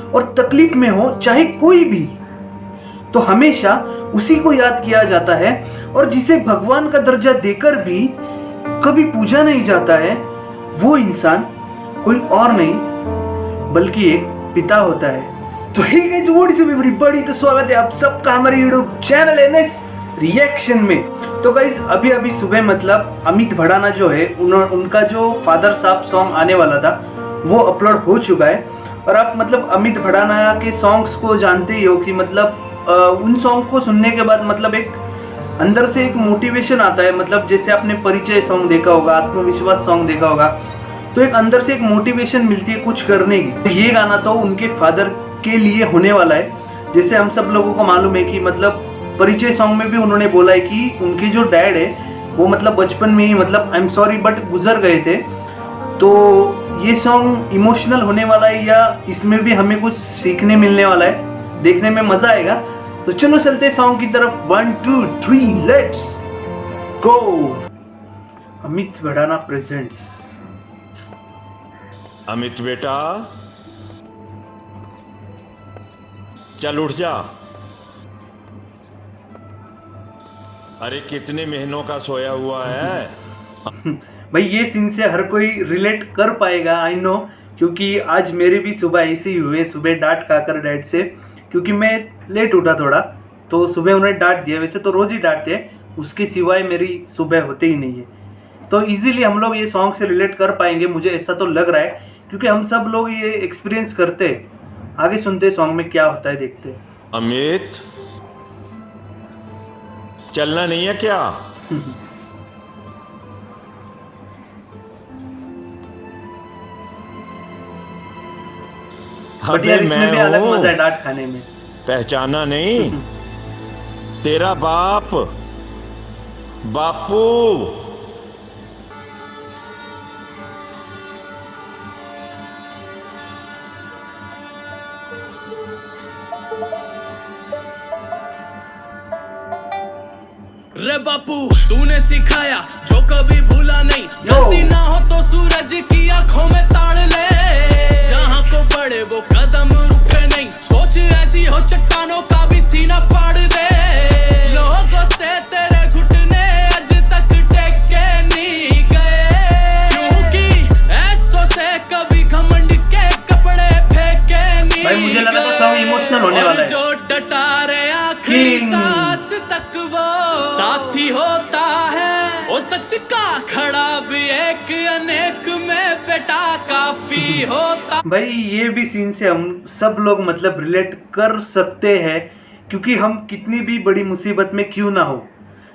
और तकलीफ में हो, चाहे कोई भी, तो हमेशा उसी को याद किया जाता है। और जिसे भगवान का दर्जा देकर भी कभी पूजा नहीं जाता है, वो इंसान कोई और नहीं बल्कि एक पिता होता है। तो hey guys, what is up everybody, तो स्वागत है आप सबका हमारे यूट्यूब चैनल एनएस रिएक्शन में। तो गाइस, अभी सुबह मतलब अमित भड़ाना जो है, उनका जो फादर साहब सॉन्ग आने वाला था वो अपलोड हो चुका है। और आप मतलब अमित भड़ाना के सॉन्ग्स को जानते ही हो कि मतलब उन सॉन्ग को सुनने के बाद मतलब एक अंदर से एक मोटिवेशन आता है। मतलब जैसे आपने परिचय सॉन्ग देखा होगा, आत्मविश्वास सॉन्ग देखा होगा, तो एक अंदर से एक मोटिवेशन मिलती है कुछ करने की। ये गाना तो उनके फादर के लिए होने वाला है। जैसे हम सब लोगों को मालूम है कि मतलब परिचय सॉन्ग में भी उन्होंने बोला है कि उनके जो डैड है वो मतलब बचपन में ही मतलब आई एम सॉरी बट गुजर गए थे। तो ये सॉन्ग इमोशनल होने वाला है या इसमें भी हमें कुछ सीखने मिलने वाला है, देखने में मजा आएगा। तो चलो चलते सॉन्ग की तरफ। 1 2 3 let's go. Amit Bhadana presents. Amit बेटा, चल उठ जा। अरे कितने महीनों का सोया हुआ है। भाई ये सीन से हर कोई रिलेट कर पाएगा, आई नो, क्योंकि आज मेरे भी सुबह ऐसे ही हुए। सुबह डांट खाकर डैड से, क्योंकि मैं लेट उठा थोड़ा, तो सुबह उन्हें डांट दिया। वैसे तो रोज ही डांटते हैं, उसके सिवाय मेरी सुबह होते ही नहीं है। तो इजीली हम लोग ये सॉन्ग से रिलेट कर पाएंगे, मुझे ऐसा तो लग रहा है, क्योंकि हम सब लोग ये एक्सपीरियंस करते हैं। आगे सुनते सॉन्ग में क्या होता है, देखते हैं। अमित, चलना नहीं है क्या? बट यार इसमें भी अलग मजा है डांट खाने में। पहचाना नहीं? तेरा बाप, बापू। रे बापू, तूने सिखाया जो कभी भूला नहीं। गलती ना हो तो सूरज की आंखों में ताड़ ले। जहां को बढ़े वो कदम रुके नहीं। सोच ऐसी हो चट्टानों का भी सीना फाड़ दे। लोगों से तेरे घुटने आज तक टेके नहीं गए, क्योंकि ऐसों से कभी घमंड के कपड़े फेंके नहीं। भाई मुझे लगा तो सॉन्ग इमोशनल होने वाला है। जो डटा रे आखिरी सांस तक वो साथी होता है। वो सच का खड़ा भी एक अनेक में बेटा काफी होता। भाई ये भी सीन से हम सब लोग मतलब रिलेट कर सकते हैं, क्योंकि हम कितनी भी बड़ी मुसीबत में क्यों ना हो,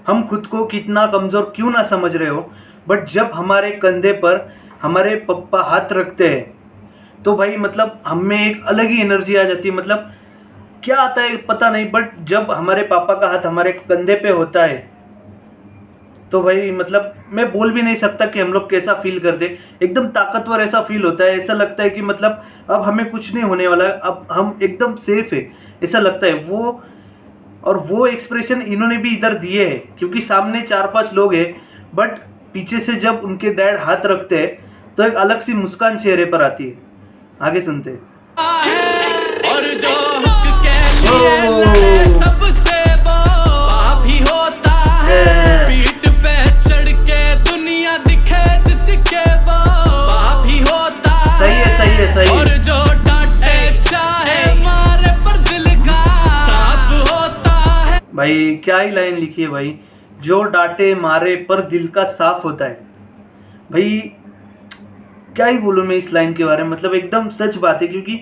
हम खुद को कितना कमजोर क्यों ना समझ रहे हो, बट जब हमारे कंधे पर हमारे पप्पा हाथ रखते हैं तो भाई मतलब हमें एक अलग ही एनर्जी आ जाती है। मतलब क्या आता है पता नहीं, बट जब हमारे पापा का हाथ हमारे कंधे पे होता है तो भाई मतलब मैं बोल भी नहीं सकता कि हम लोग कैसा फील करते। एकदम ताकतवर ऐसा फील होता है, ऐसा लगता है कि मतलब अब हमें कुछ नहीं होने वाला है, अब हम एकदम सेफ है, ऐसा लगता है वो। और वो एक्सप्रेशन इन्होंने भी इधर दिए हैं, क्योंकि सामने 4-5 लोग हैं, बट पीछे से जब उनके डैड हाथ रखते हैं तो एक अलग सी मुस्कान चेहरे पर आती है। आगे सुनते हैं। और जो हक के लिए लड़े सबसे वो पापी होता है। पीठ पे चढ़ के दुनिया दिखे जिसके वो पापी होता है। सही है, सही है, सही है। और जो डांटे चाहे मारे पर दिल का साफ होता है। भाई क्या ही लाइन लिखी है भाई, जो डांटे मारे पर दिल का साफ होता है। भाई क्या ही बोलूँ मैं इस लाइन के बारे में, मतलब एकदम सच बात है। क्योंकि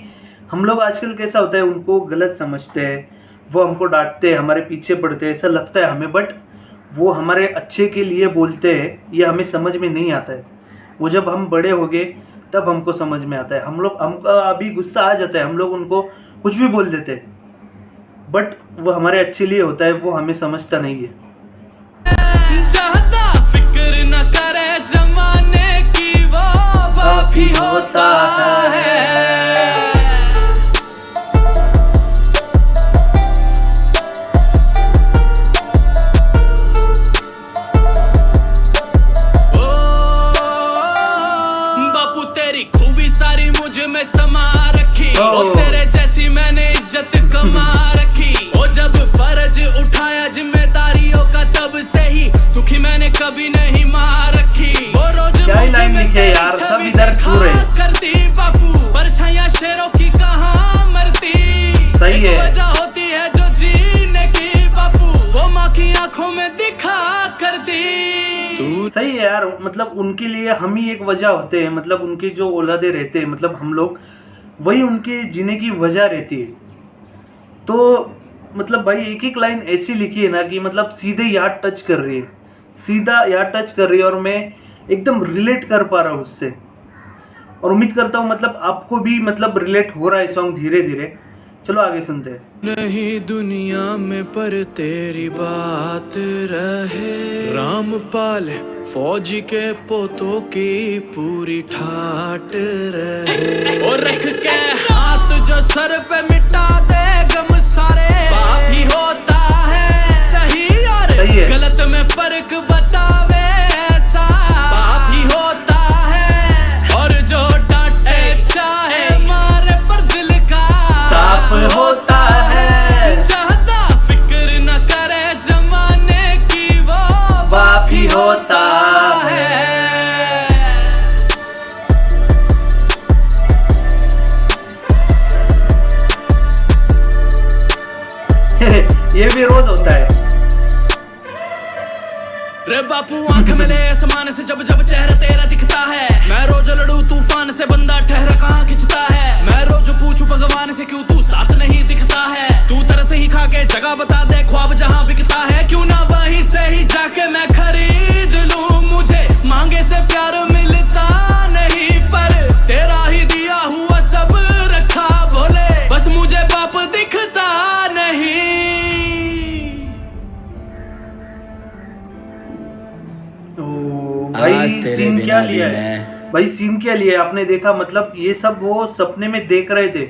हम लोग आजकल कैसा होता है, उनको गलत समझते हैं, वो हमको डांटते हैं, हमारे पीछे पड़ते हैं, ऐसा लगता है हमें, बट वो हमारे अच्छे के लिए बोलते हैं, ये हमें समझ में नहीं आता है। वो जब हम बड़े हो गए तब हमको समझ में आता है। हमको अभी गुस्सा आ जाता है, हम लोग उनको कुछ भी बोल देते हैं, बट वो हमारे अच्छे लिए होता है, वो हमें समझता नहीं है। ज्यादा फिक्र न करे जमाने की, वो बाप ही होता है। बापू तेरी खूबी सारी मुझ में समा रखी, वो तेरे जैसे जमा रखी। ओ जब फर्ज उठाया जिम्मेदारियों का तब से ही दुखी मैंने कभी नहीं मार रखी। वो रोज क्या ही मुझे लाइन में लिखे तेरी यार, सब छवि इधर देखा छू रहे। करती बापू, परछाइयां शेरों की कहाँ मरती। सही एक है। वजह होती है जो जीने की बापू, वो माँ की आंखों में दिखा करती। सही है यार, मतलब उनके लिए हम ही एक वजह होते हैं, मतलब उनके जो औलादे रहते हैं, मतलब हम लोग वही उनके जीने की वजह रहती है। तो मतलब भाई एक एक लाइन ऐसी लिखी है ना कि मतलब सीधे याद टच कर रही है, सीधा याद टच कर रही है, और मैं एकदम रिलेट कर पा रहा हूँ उससे। और उम्मीद करता हूँ मतलब आपको भी मतलब रिलेट हो रहा है सॉन्ग धीरे धीरे। चलो आगे सुनते हैं। नहीं दुनिया में पर तेरी बात रहे, रामपाल फौजी के पोतों की पूरी ठाट रहे। और रख के हाथ जो सर पे मिटा दे गम सारे, पाप ही होता है सही और सही है। गलत में फर्क बतावे ऐसा, पाप ही होता है। और जो डांटे चाहे मारे पर दिल का साफ होता है, ज्यादा फिक्र न करे जमाने की, वो बाप ही होता है। ये भी रोज होता है। रे बापू आंख में ले आसमान से जब जब चेहरा तेरा दिखता है, मैं रोज लड़ू तूफान से बंदा ठहरा कहाँ खिंचता है। मैं रोज पूछूं भगवान से क्यों तू साथ नहीं दिखता है, तू तरस ही खा के जगह बता दे ख्वाब जहाँ बिकता है। क्यों ना वहीं से ही जाके मैं खरीद लूं, मुझे मांगे से प्यार मिलता नहीं, पर तेरा ही दिया हुआ सब रखा भोले, बस मुझे बाप दिखता नहीं। भाई आज तेरे सीन बिना क्या भी लिया है मैं- भाई, सीन क्या लिया है आपने देखा, मतलब ये सब वो सपने में देख रहे थे।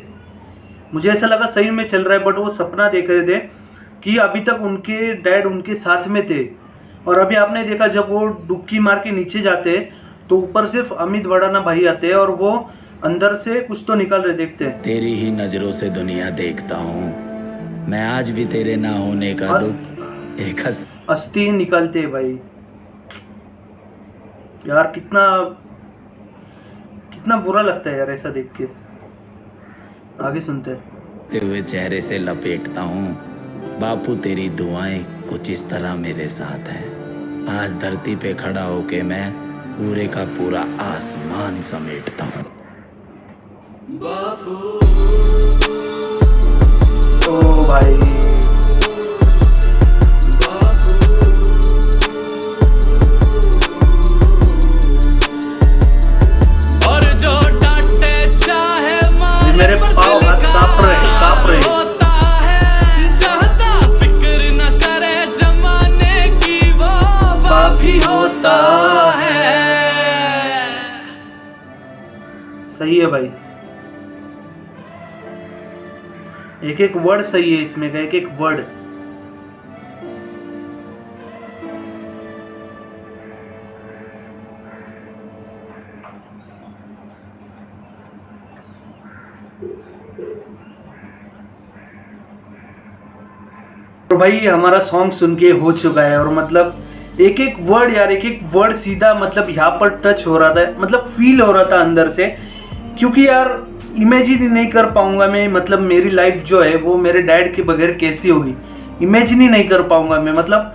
मुझे ऐसा लगा सही में चल रहा है, बट वो सपना देख रहे थे कि अभी तक उनके डैड उनके साथ में थे। और अभी आपने देखा जब वो डुबकी मार के नीचे जाते हैं तो ऊपर सिर्फ अमित भड़ाना भाई आते हैं, और वो अंदर से कुछ तो निकल रहे देखते हैं। तेरी ही नजरों से दुनिया देखता हूँ मैं, आज भी तेरे ना होने का और- दुख एक अस्थि निकलते हैं भाई। यार कितना कितना बुरा लगता है यार ऐसा देख के। आगे सुनते हैं। हंसते हुए चेहरे से लपेटता हूँ, बापू तेरी दुआएं कुछ इस तरह मेरे साथ है। आज धरती पे खड़ा होके मैं पूरे का पूरा आसमान समेटता हूँ। ओ भाई और जो डांटे चाहे मारे मेरे पर पाँव दिल हाथ का कांप रहे हैं, कांप रहे हैं। होता है, ज्यादा फिक्र न करे जमाने की, वो बाप ही होता है। सही है भाई, एक एक वर्ड सही है इसमें का, एक एक वर्ड। तो भाई हमारा सॉन्ग सुन के हो चुका है, और मतलब एक एक वर्ड यार, एक एक वर्ड सीधा मतलब यहाँ पर टच हो रहा था, मतलब फील हो रहा था अंदर से। क्योंकि यार इमेजिन ही नहीं कर पाऊंगा मैं, मतलब मेरी लाइफ जो है वो मेरे डैड के बगैर कैसी होगी, इमेजिन ही नहीं कर पाऊंगा मैं। मतलब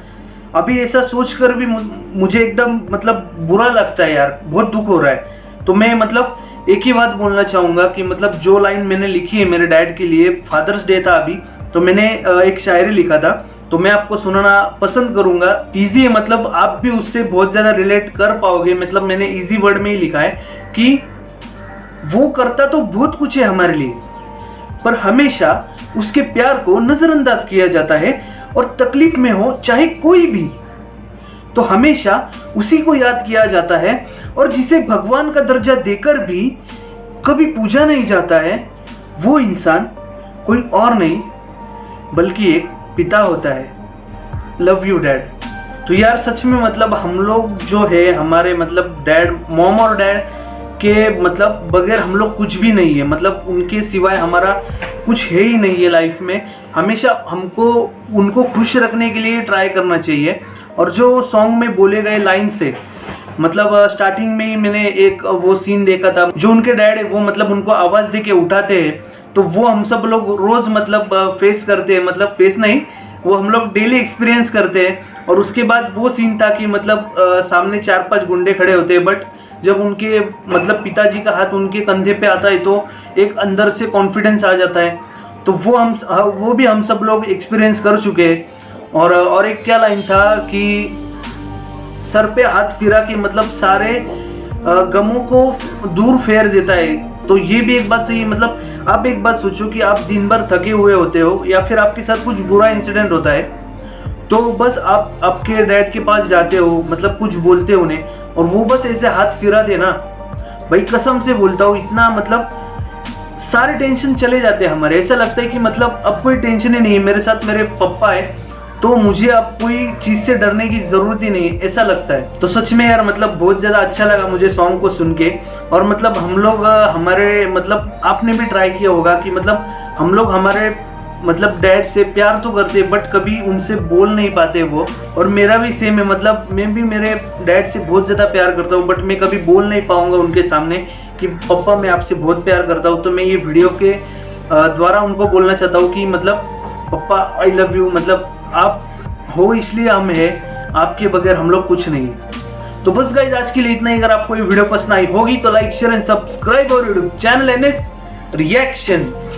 अभी ऐसा सोचकर भी मुझे एकदम मतलब बुरा लगता है यार, बहुत दुख हो रहा है। तो मैं मतलब एक ही बात बोलना चाहूँगा कि मतलब जो लाइन मैंने लिखी है मेरे डैड के लिए, फादर्स डे था अभी, तो मैंने एक शायरी लिखा था, तो मैं आपको सुनाना पसंद करूंगा। इजी है, मतलब आप भी उससे बहुत ज़्यादा रिलेट कर पाओगे। मतलब मैंने इजी वर्ड में ही लिखा है कि वो करता तो बहुत कुछ है हमारे लिए, पर हमेशा उसके प्यार को नजरअंदाज किया जाता है, और तकलीफ में हो चाहे कोई भी तो हमेशा उसी को याद किया जाता है, और जिसे भगवान का दर्जा देकर भी कभी पूजा नहीं जाता है, वो इंसान कोई और नहीं बल्कि एक पिता होता है। Love you dad. तो यार सच में मतलब हम लोग जो है, हमारे मतलब डैड, मॉम और डैड के मतलब बगैर हम लोग कुछ भी नहीं है। मतलब उनके सिवाय हमारा कुछ है ही नहीं है लाइफ में। हमेशा हमको उनको खुश रखने के लिए ट्राई करना चाहिए। और जो सॉन्ग में बोले गए लाइन से, मतलब स्टार्टिंग में ही मैंने एक वो सीन देखा था, जो उनके डैड है वो मतलब उनको आवाज़ दे के उठाते हैं, तो वो हम सब लोग रोज़ मतलब फेस करते हैं, मतलब फेस नहीं, वो हम लोग डेली एक्सपीरियंस करते हैं। और उसके बाद वो सीन था कि मतलब सामने 4-5 गुंडे खड़े होते हैं, बट जब उनके मतलब पिताजी का हाथ उनके कंधे पे आता है तो एक अंदर से कॉन्फिडेंस आ जाता है। तो वो भी हम सब लोग एक्सपीरियंस कर चुके हैं। और एक क्या लाइन था कि सर पे हाथ फिरा के मतलब सारे गमों को दूर फेर देता है। तो ये भी एक बात सही है। मतलब आप एक बात सोचो कि आप दिन भर थके हुए होते हो या फिर आपके साथ कुछ बुरा इंसिडेंट होता है, तो बस आप आपके डैड के पास जाते हो, मतलब कुछ बोलते हो उन्हें, और वो बस ऐसे हाथ फिरा देना, भाई कसम से बोलता हूँ, इतना मतलब सारे टेंशन चले जाते हैं हमारे। ऐसा लगता है कि मतलब अब कोई टेंशन ही नहीं है, मेरे साथ मेरे पापा है, तो मुझे अब कोई चीज़ से डरने की ज़रूरत ही नहीं, ऐसा लगता है। तो सच में यार मतलब बहुत ज़्यादा अच्छा लगा मुझे सॉन्ग को सुन के। और मतलब हम लोग हमारे मतलब आपने भी ट्राई किया होगा कि मतलब हम लोग हमारे मतलब डैड से प्यार तो करते हैं, बट कभी उनसे बोल नहीं पाते वो। और मेरा भी सेम है, मतलब मैं भी मेरे डैड से बहुत ज़्यादा प्यार करता हूँ, बट मैं कभी बोल नहीं पाऊँगा उनके सामने कि पापा मैं आपसे बहुत प्यार करता हूँ। तो मैं ये वीडियो के द्वारा उनको बोलना चाहता हूँ कि मतलब पापा आई लव यू, मतलब आप हो इसलिए हम हैं, आपके बगैर हम लोग कुछ नहीं। तो बस गाइस आज के लिए इतना ही। अगर आपको ये वीडियो पसंद आई होगी तो लाइक शेयर एंड सब्सक्राइब और यूट्यूब चैनल NS रिएक्शन।